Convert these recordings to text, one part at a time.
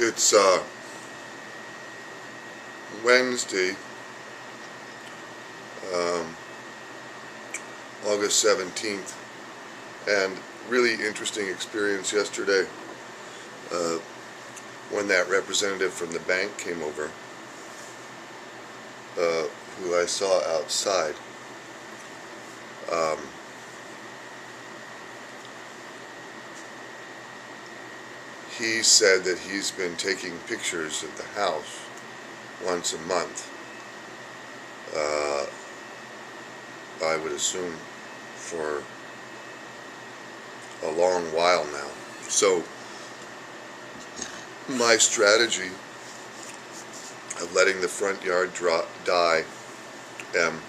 It's Wednesday, um, August 17th, and really interesting experience yesterday uh, when that representative from the bank came over, who I saw outside. Um, he said that he's been taking pictures of the house once a month. I would assume for a long while now. So my strategy of letting the front yard die and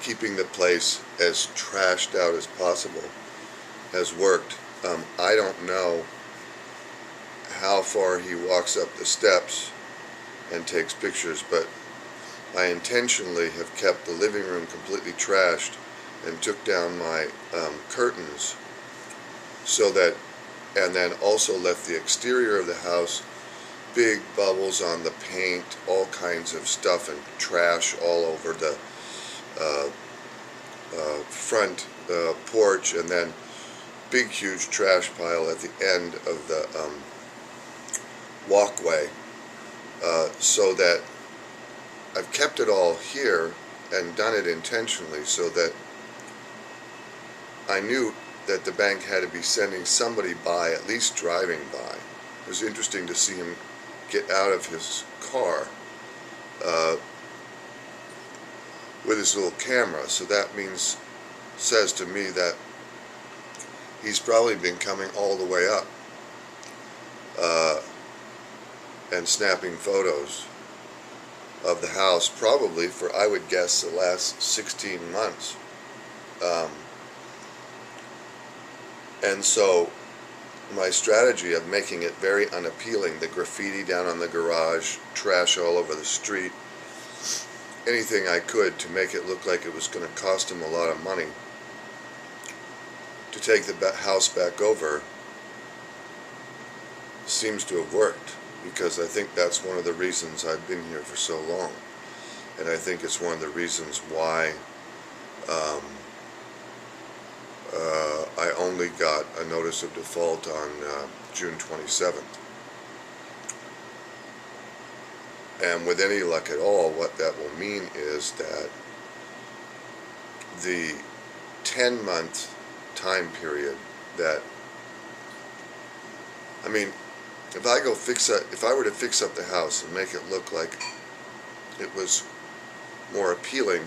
keeping the place as trashed out as possible has worked. I don't know how far he walks up the steps and takes pictures, but I intentionally have kept the living room completely trashed and took down my curtains so that, and then also left the exterior of the house, big bubbles on the paint, all kinds of stuff and trash all over the front porch, and then big huge trash pile at the end of the walkway, so that I've kept it all here and done it intentionally so that I knew that the bank had to be sending somebody by, at least driving by. It was interesting to see him get out of his car with his little camera, so that says to me that he's probably been coming all the way up and snapping photos of the house, probably for, I would guess, the last 16 months. And so my strategy of making it very unappealing, the graffiti down on the garage, trash all over the street, anything I could to make it look like it was going to cost him a lot of money to take the house back over, seems to have worked, because I think that's one of the reasons I've been here for so long, and I think it's one of the reasons why I only got a notice of default on June 27th. And with any luck at all, what that will mean is that the 10-month time period that, I mean, if I were to fix up the house and make it look like it was more appealing,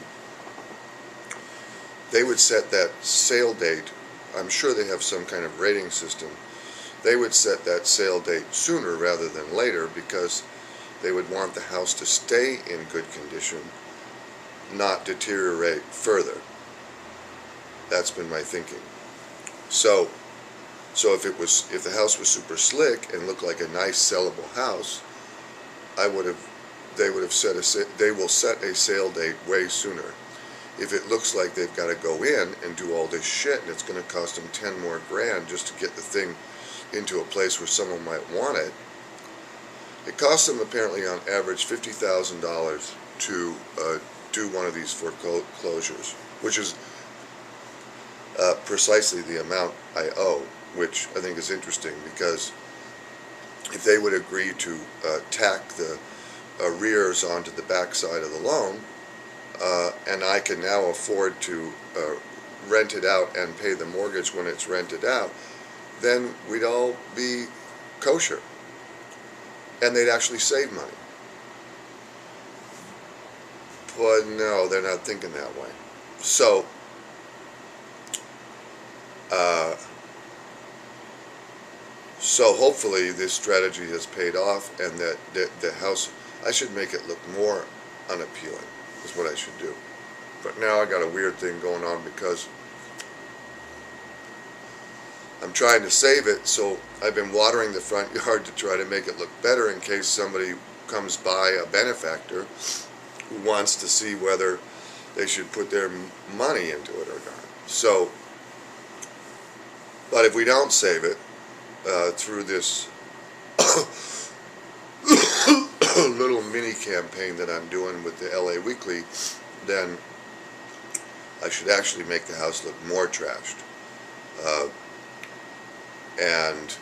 they would set that sale date. I'm sure they have some kind of rating system. They would set that sale date sooner rather than later, because they would want the house to stay in good condition, not deteriorate further. That's been my thinking. So if the house was super slick and looked like a nice sellable house, they will set a sale date way sooner. If it looks like they've got to go in and do all this shit and it's going to cost them 10 more grand just to get the thing into a place where someone might want it, it costs them apparently on average $50,000 to do one of these foreclosures, which is precisely the amount I owe, which I think is interesting, because if they would agree to tack the arrears onto the backside of the loan, and I can now afford to rent it out and pay the mortgage when it's rented out, then we'd all be kosher, and they'd actually save money. But no, they're not thinking that way. So hopefully this strategy has paid off, and that the house, I should make it look more unappealing, is what I should do. But now I got a weird thing going on, because I'm trying to save it, so I've been watering the front yard to try to make it look better in case somebody comes by, a benefactor, who wants to see whether they should put their money into it or not. So, but if we don't save it through this little mini campaign that I'm doing with the LA Weekly, then I should actually make the house look more trashed. And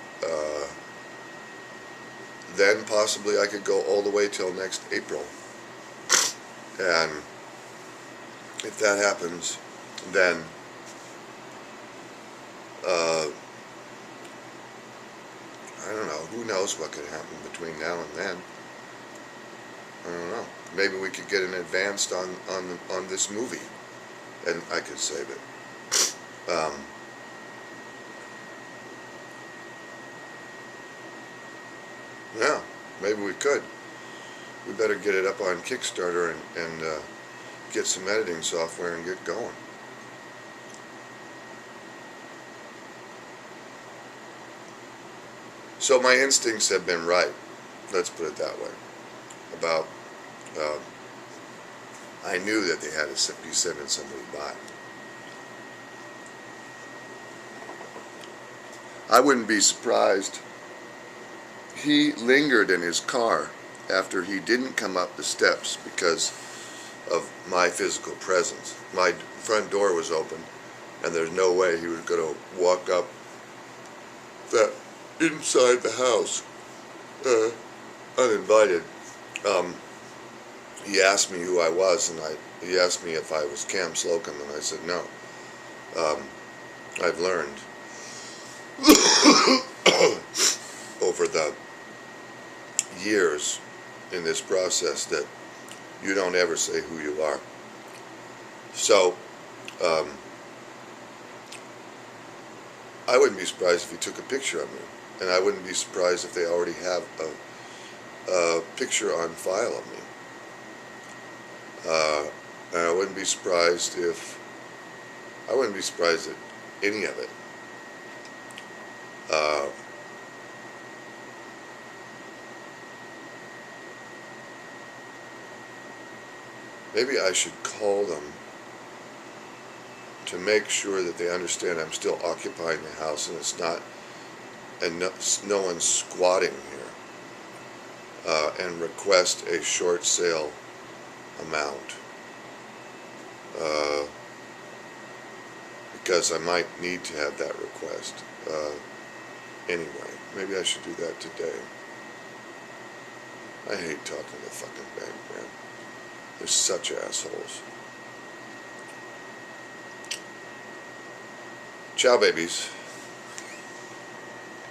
then possibly I could go all the way till next April. And if that happens, then I don't know, who knows what could happen between now and then. I don't know. Maybe we could get an advanced on this movie, and I could save it. Yeah, maybe we could. We better get it up on Kickstarter and get some editing software and get going. So my instincts have been right, let's put it that way, about, I knew that they had to be sending somebody by. I wouldn't be surprised. He lingered in his car after he didn't come up the steps because of my physical presence. My front door was open, and there's no way he was going to walk up that inside the house uninvited. He asked me who I was, and he asked me if I was Cam Slocum, and I said no. I've learned over the years in this process that you don't ever say who you are. So I wouldn't be surprised if he took a picture of me, and I wouldn't be surprised if they already have a picture on file of me. And I wouldn't be surprised at any of it. Maybe I should call them to make sure that they understand I'm still occupying the house and it's not, and no one's squatting here, and request a short sale amount, because I might need to have that request. Anyway, maybe I should do that today. I hate talking to the fucking bank, man. They're such assholes. Ciao, babies.